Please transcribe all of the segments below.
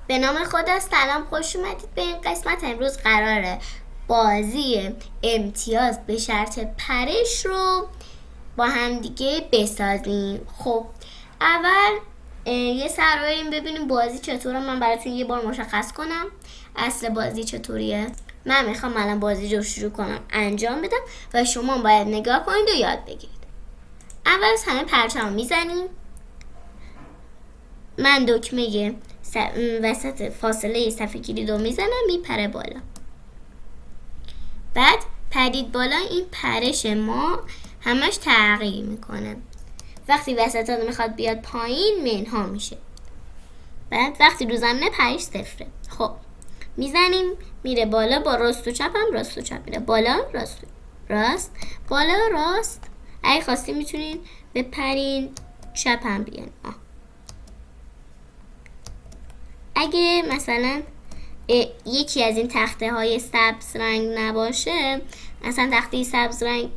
به نام خدا، سلام، خوش اومدید به این قسمت. امروز قراره بازی امتیاز به شرط پرش رو با هم دیگه بسازیم. خب اول یه سر بریم ببینیم بازی چطوره. من براتون یه بار مشخص کنم اصل بازی چطوریه. من میخوام الان بازی رو شروع کنم انجام بدم و شما باید نگاه کنید و یاد بگیرید. اول از همه پرچم میزنیم. من دکمه وسط فاصله صفحه کلید رو میزنم، میپره بالا. بعد پرید بالا، این پرش ما همش تغییر میکنه. وقتی وسط ها میخواد بیاد پایین منها میشه. بعد وقتی رو زمینه پرش صفره. خب میزنیم میره بالا، با راست و چپ هم راست و چپ میره بالا، راست راست بالا راست. اگه خواستین میتونین بپرین چپ هم بیان. اگه مثلا یکی از این تخته های سبز رنگ نباشه، مثلا تخته سبز رنگ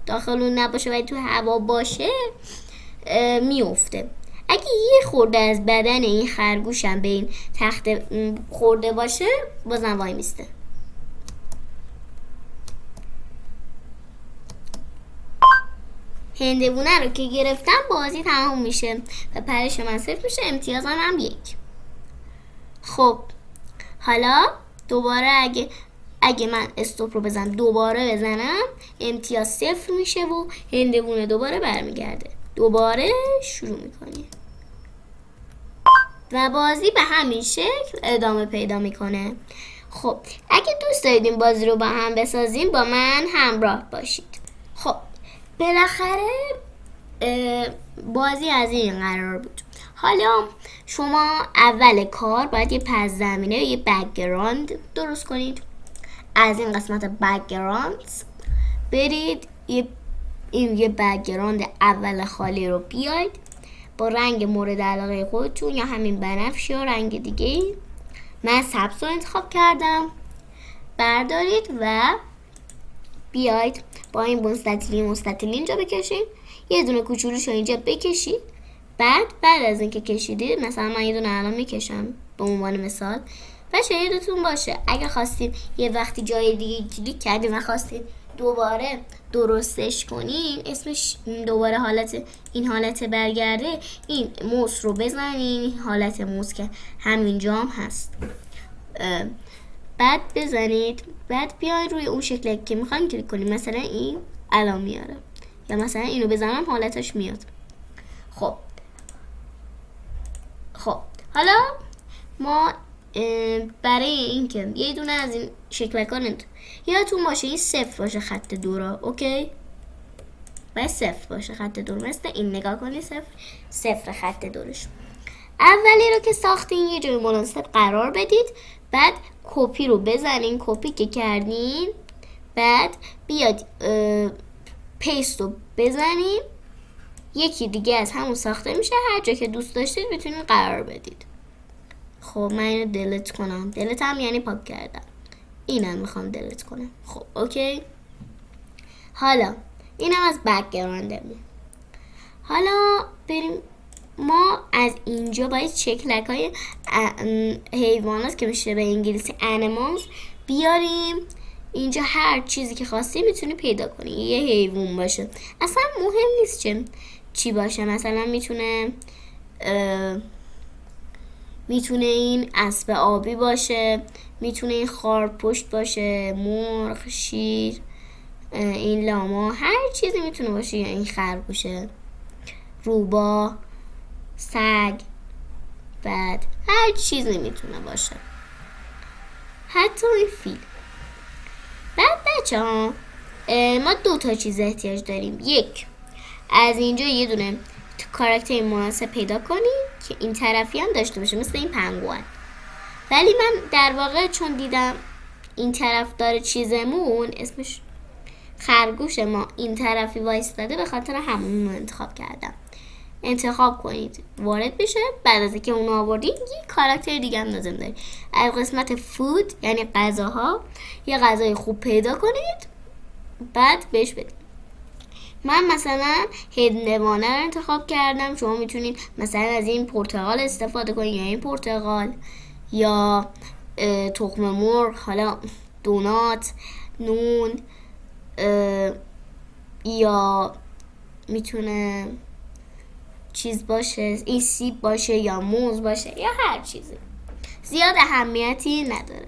داخل اون نباشه ولی تو هوا باشه، میفته. اگه یه خورده از بدن این خرگوش هم به این تخته خورده باشه، بازم وای میسته. هندوونه رو که گرفتم بازی تمام میشه و پرش من صفر میشه، امتیازم هم 1. خب حالا دوباره اگه من استوپ رو بزنم دوباره بزنم، امتیاز 0 میشه و هندوونه دوباره برمیگرده. دوباره شروع میکنیم و بازی به همین شکل ادامه پیدا میکنه. خب اگه دوست دارید این بازی رو با هم بسازیم، با من همراه باشید. خب بالاخره بازی از این قرار بود. حالا شما اول کار باید یه پس زمینه، یه بک‌گراند درست کنید. از این قسمت بک‌گراند برید یه بک‌گراند اول خالی رو بیاید با رنگ مورد علاقه خودتون، یا همین بنفش یا رنگ دیگه. من سبز رو انتخاب کردم. بردارید و بیاید با این مستطیل اینجا بکشید. یه دونه کوچولوشو اینجا بکشید. بعد از اینکه کشیدید، مثلا من یه دونه الان میکشم به عنوان مثال، بچه یادتون باشه اگه خواستید یه وقتی جای دیگه کلیک کردید و خواستید دوباره درستش کنین، اسمش دوباره این حالت برگرده، این موس رو بزنین، این حالت موس که همینجا هم هست، بعد بزنید. بعد بیاین روی اون شکلی که میخواین کلیک کنید. مثلا این الان میاره، یا مثلا اینو بزنم حالتش میاد. خب حالا ما برای اینکه یه دونه از این شکلک‌ها یادتون باشه این 0 باشه خط دورا، اوکی؟ باید 0 باشه خط دور، مثل این نگاه کنید، 0 خط دورش. اولی رو که ساختین یه جای مناسب قرار بدید. بعد کپی رو بزنین، کپی که کردین، بعد بیاد پیست رو بزنین، یکی دیگه از همون ساخته میشه. هر جا که دوست داشتید میتونین قرار بدید. خب من اینو دلیت کنم. دلیت هم یعنی پاک کردم. اینم میخوام دلیت کنم. خب اوکی. حالا اینم از بک‌گراندمون. حالا بریم ما از اینجا باید شکلک های حیوانات که میشه به انگلیسی animals بیاریم اینجا. هر چیزی که خواستی میتونی پیدا کنی، یه حیوان باشه، اصلا مهم نیست چی باشه. مثلا میتونه این اسب آبی باشه، میتونه این خارپشت باشه، مرغ، شیر، این لاما، هر چیزی میتونه باشه، یا این خرگوشه، روباه، سگ، بعد هر چیزی میتونه باشه، حتی این فیل. بعد بچه ها ما 2 چیز احتیاج داریم. یک، از اینجا یه دونه کاراکتر مناسب پیدا کنیم که این طرفی هم داشته باشه، مثل این پنگوئن. ولی من در واقع چون دیدم این طرف داره چیزمون، اسمش خرگوش ما این طرفی وایستاده، به خاطر همون رو انتخاب کردم. انتخاب کنید وارد بشه. بعد از اینکه اون آوردید یه کاراکتر دیگه هم لازم دارید. از قسمت فود یعنی غذاها یه غذای خوب پیدا کنید، بعد بهش بدید. من مثلا هندوانه رو انتخاب کردم. شما میتونید مثلا از این پرتقال استفاده کنید، یا این پرتقال، یا تخم مرغ، حالا دونات، نون، یا میتونه چیز باشه، این سیب باشه یا موز باشه یا هر چیزی، زیاد اهمیتی نداره.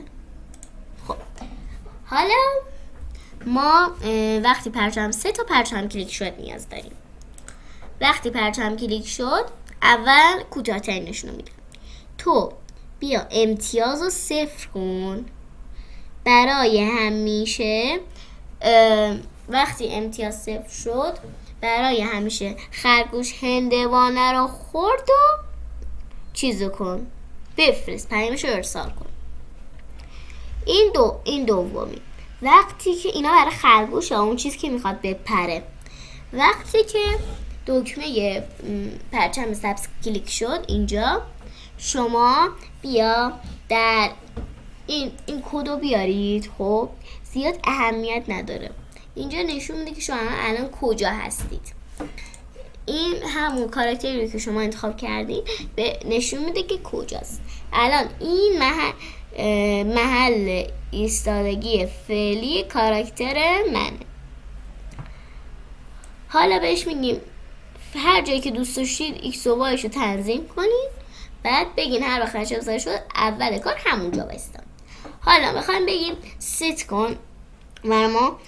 خب حالا ما وقتی پرچم 3 تا پرچم کلیک شد نیاز داریم. وقتی پرچم کلیک شد اول کوتاه‌ترین نشون میده. تو بیا امتیاز رو 0 کن برای همیشه. وقتی امتیاز 0 شد برای همیشه خرگوش هندوانه رو خورد و چیزو کن، بفرست، پیامش رو ارسال کن. این دومی. وقتی که اینا برای خرگوش اون چیزی که میخواد بپره، وقتی که دکمه پرچم سبز کلیک شد اینجا، شما بیا در این کدو بیارید. خب زیاد اهمیت نداره، اینجا نشون میده که شما الان کجا هستید. این همون کاراکتری که شما انتخاب کردین به نشون میده که کجاست. الان این محل ایستادگی فعلی کاراکتر منه. حالا بهش میگیم هر جایی که دوست داشتید ایکس و وایش رو تنظیم کنید، بعد بگین هر وقت خرچه شد اول کار همونجا بایستم. حالا میخوایم بگیم ست کن و ما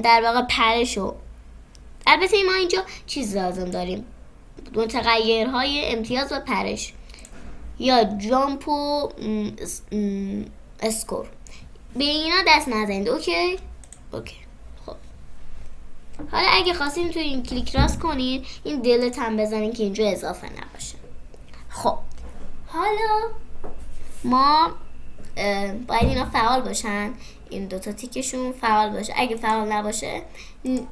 در واقع پرشو، البته ما اینجا چیز لازم داریم، متغیرهای امتیاز و پرش یا جامپ و اسکور، به اینا دست نزنید. اوکی. خب حالا اگه خواستین تو این کلیک راست کنید، این دلت هم بزنین که اینجا اضافه نباشه. خب حالا ما باید اینا فعال باشن، این دوتا تیکشون فعال باشه. اگه فعال نباشه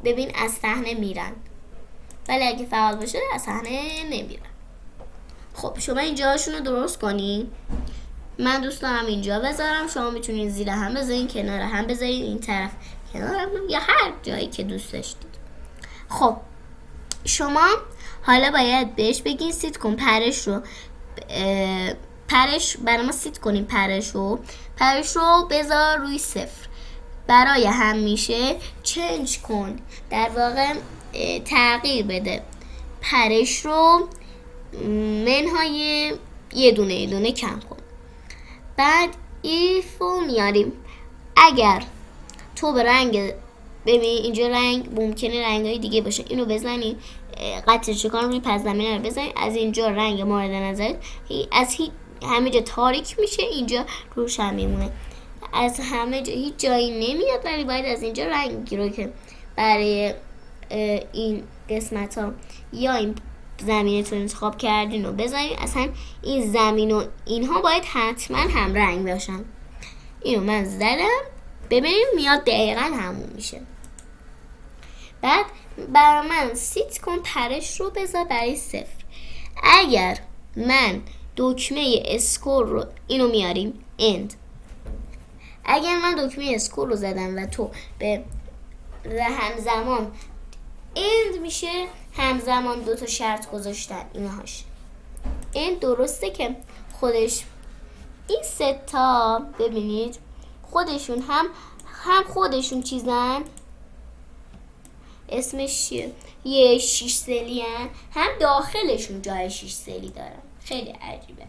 ببین از صحنه میرن، ولی اگه فعال باشه از صحنه نمیرن. خب شما اینجاشون رو درست کنین. من دوست دارم اینجا بذارم، شما میتونین زیر هم بذارین، کنار هم بذارین، این طرف کنار هم، یا هر جایی که دوست داشتید. خب شما حالا باید بهش بگین سیت کن پرش رو، پرش برای ما سیت کنیم، پرش رو بذار روی 0 برای همیشه. چنج کن، در واقع تغییر بده پرش رو، منهای یه دونه کم کن. بعد ایفو میاریم. اگر تو به رنگ، ببین اینجا رنگ ممکنه رنگای دیگه باشه، اینو بزنین قطع چکان روی پس زمینه رو بزنین، از اینجا رنگ مورد نظرت از همه جا تاریک میشه، اینجا روشن میمونه، از همه جا هیچ جایی نمیاد، ولی باید از اینجا رنگی رو که برای این قسمت ها یا این زمینتون انتخاب کردین رو بزنین. اصلا این زمین و اینها باید حتما هم رنگ باشن. اینو من زدم، ببینیم میاد دقیقا همون میشه. بعد برای من سیت کن پرش رو بذار برای 0. اگر من دکمه اسکور رو، اینو میاریم اند، اگر من دکمه اسکور رو زدم و تو به همزمان اند میشه، همزمان 2 تا شرط گذاشتن اینهاش اند. درسته که خودش این 3 تا ببینید خودشون هم خودشون چیزن، اسمش چیه؟ یه 6 سلی هم داخلشون جای 6 سلی دارن. خیلی عجیبه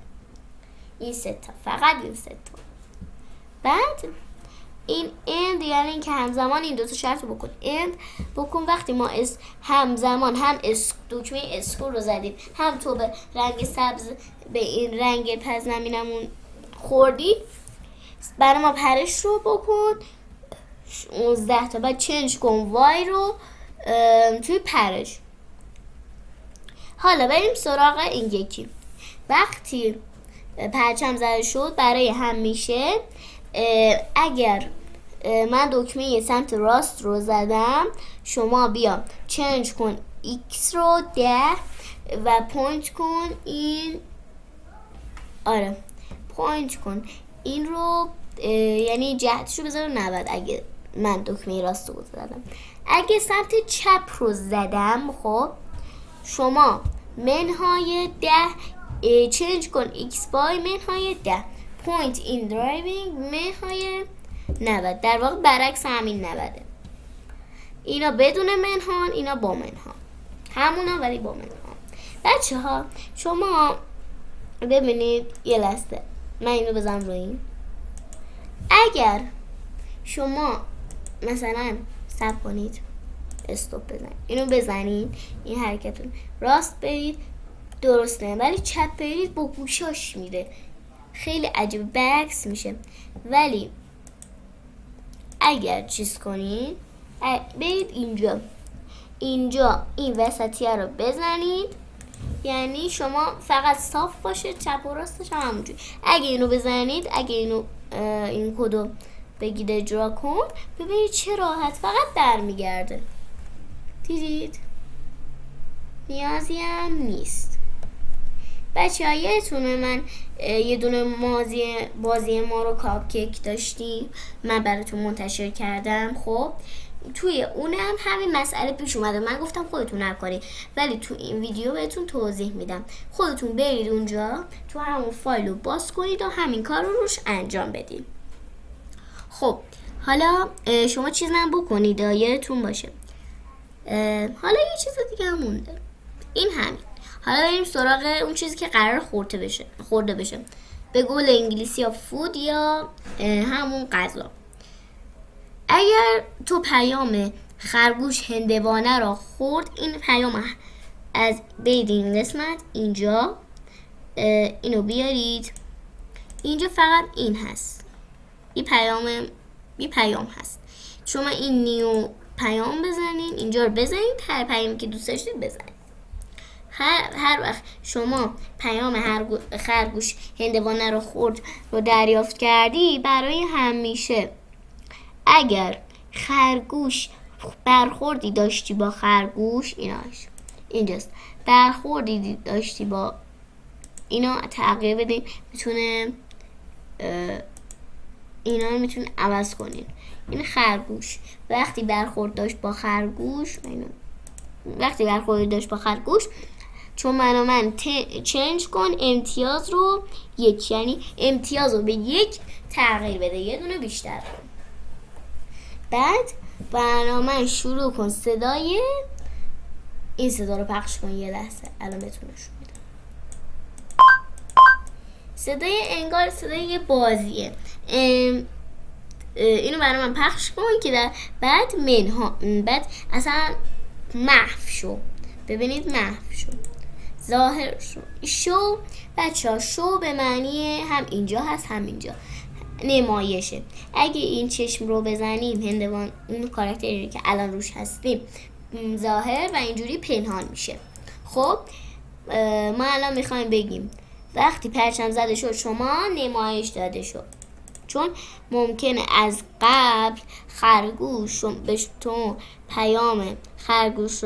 این 3 تا، فقط این 3 تا. بعد این اند یعنی این که همزمان این 2 تا شرط رو بکن. اند بکن وقتی ما همزمان هم دکمه اسکور رو زدیم، هم تو به رنگ سبز به این رنگ پس زمینمون خوردی، برای ما پرش رو بکن 19 تا. بعد چنج کن وای رو توی پرش. حالا بریم سراغ این یکی. وقتی پرچم زده شد برای همیشه، اگر من دکمه سمت راست رو زدم، شما بیا چنج کن x رو 10 و پوینت کن این، پوینت کن این رو، یعنی جهتش رو بذار 90 اگه من دکمه راست رو زدم. اگه سمت چپ رو زدم، خب شما منهای 10 چنج کن x بای منهای 10 point in driving منهای 90. در واقع برعکس همین 90. اینا بدون منهان، اینا با منهان. همونا ولی با منهان. بچه ها شما ببینید یه لحظه من اینو بزنم روی این. اگر شما مثلا صبر کنید، استوب بزنید، اینو بزنید، این حرکتون راست برید درسته، ولی چپ برید با گوشاش میره، خیلی عجیب برعکس میشه. ولی اگر چیز کنید برید اینجا این وسطیه رو بزنید، یعنی شما فقط صاف باشه، چپ و راستش هم همونجوری. اگه اینو بزنید، اگه اینو این کدو بگید اجرا کن، ببینید چه راحت فقط برمیگرده. دیدید؟ نیازی هم نیست. بچه ها یادتونه من یه دونه بازی ما رو کاپکیک داشتیم، من براتون منتشر کردم. خب توی اونم همین مسئله پیش اومده، من گفتم خودتون نکنید، ولی تو این ویدیو بهتون توضیح میدم. خودتون برید اونجا تو همون فایل رو باز کنید و همین کار رو روش انجام بدید. خب حالا شما چیز هم بکنید یادتون باشه. حالا یه چیز دیگه هم مونده، این همین. حالا بریم سراغ اون چیزی که قرار خورده بشه. به قول انگلیسی یا فود یا همون غذا. اگر تو پیام خرگوش هندوانه را خورد، این پیام از بید این قسمت اینجا اینو بیارید اینجا، فقط این هست، این پیام هست. شما این نیو پیام بزنین، اینجا رو بزنید، هر پیامی که دوست داشتید بزنید. هر وقت شما پیام خرگوش هندوانه رو خورد رو دریافت کردی، برای همیشه اگر خرگوش برخوردی داشتی با خرگوش، اینجاست، برخوردی داشتی با اینا تغییر بدین، میتونه اینا رو میتونه عوض کنین. این خرگوش وقتی برخورد داشت با خرگوش، چون من چنج کن امتیاز رو 1، یعنی امتیاز رو به 1 تغییر بده، یه دونه بیشتر کن. بعد برنامه شروع کن، صدای این صدا رو پخش کن. یه لحظه الان بهتون نشون میدم. صدای انگار صدای یه بازیه. اینو برای من پخش کن که بعد بعد اصلا محو شو. ببینید محو شو، ظاهر شو. بچه ها شو به معنی هم اینجا هست هم اینجا، نمایشه. اگه این چشم رو بزنیم، هندوان اون کاراکتری که الان روش هستیم ظاهر و اینجوری پنهان میشه. خب ما الان میخوایم بگیم وقتی پرچم زده شد شما نمایش داده شد، چون ممکنه از قبل خرگوش به تو پیام خرگوش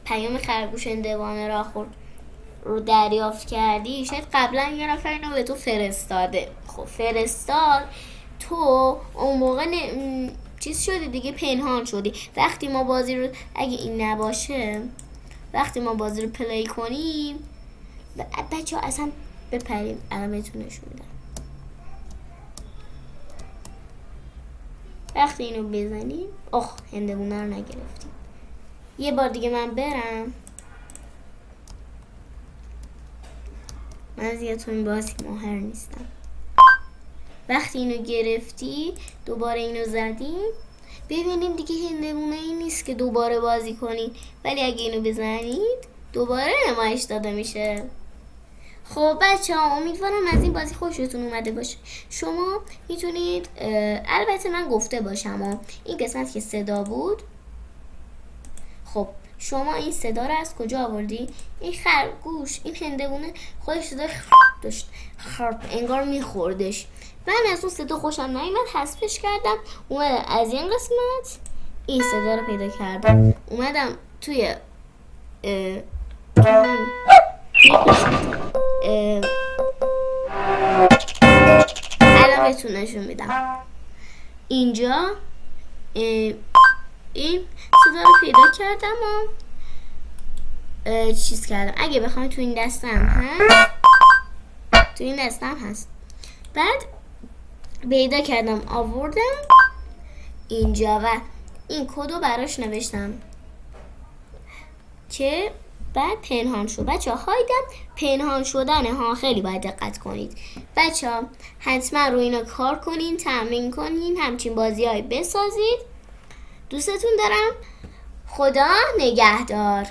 پیام خرگوش هندوانه را خورد رو دریافت کردی، شاید قبلا یه نفر اینو به تو فرستاده. خب فرستاد، تو اون موقع چیز شدی دیگه، پنهان شدی. وقتی ما بازی رو، اگه این نباشه، وقتی ما بازی رو پلی کنیم، بچه ها اصلا بپریم. الان بهتون نشون میدم. وقتی اینو بزنیم، هندوانه رو نگرفتیم. یه بار دیگه من برم، من زیاد تو این بازی ماهر نیستم. وقتی اینو گرفتی، دوباره اینو زدیم، ببینیم دیگه هندوانه این نیست که دوباره بازی کنید، ولی اگه اینو بزنید دوباره نمایش داده میشه. خب بچه ها امیدوارم از این بازی خوشتون اومده باشه. شما میتونید البته من گفته باشم این قسمت که صدا بود. خب شما این صدا رو از کجا آوردی؟ این خرگوش، این هندوانه خودش صدا داشت، انگار میخوردش. من از اون صدا خوشم نیامد، حذفش کردم، اومدم از این قسمت این صدا رو پیدا کردم، اومدم توی الان بهتون نشون میدم. اینجا این صدا رو پیدا کردم و چیز کردم. اگه بخوام تو این دستم هست، تو این دستم هست. بعد پیدا کردم آوردم اینجا و این کدو براش نوشتم که بعد پنهان شد. بچه ها هایدم پنهان شدنه ها، خیلی باید دقت کنید بچه ها. حتما رو اینا کار کنین، تمرین کنین، همچین بازی های بسازید. دوستتون دارم. خدا نگهدار.